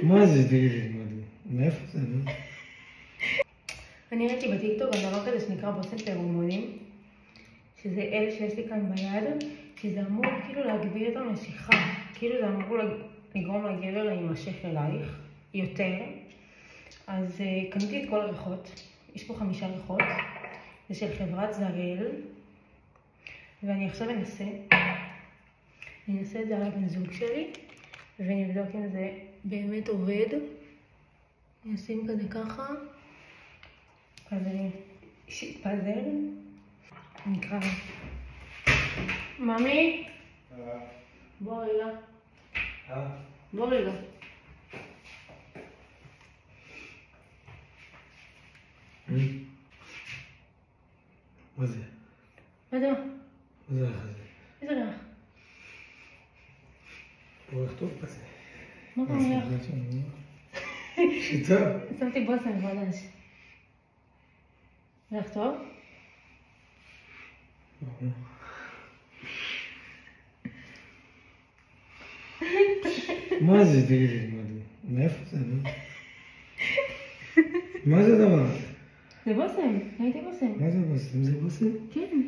מה זה? תגידי, מאיפה זה? אני ראיתי בטיקטוק על דבר כזה שנקרא בושם פרומונים, שזה אלה שיש לי כאן ביד, שזה אמור כאילו להגביר את המשיכה, כאילו זה אמור לגרום לגבר להימשך אלייך יותר. אז קניתי את כל הריחות, יש פה 5 ריחות, זה של חברת זריאל, ואני עכשיו אנסה את זה על הבן זוג שלי, ונבדוק אם זה באמת עובד. אני אשים כזה ככה, כזה שיתפזר. נקרא. ממי? בוא רגע. בוא רגע. מה זה? מה זה? מה זה הריח הזה? איזה ריח? הוא ריח טוב כזה. מה קורה ריח? שיטה. שמתי בושם חדש. ריח טוב? מה זה? תגידי, מאיפה זה? מה זה הדבר הזה? זה בושם, ראיתי בושם. מה זה בושם? זה בושם? כן.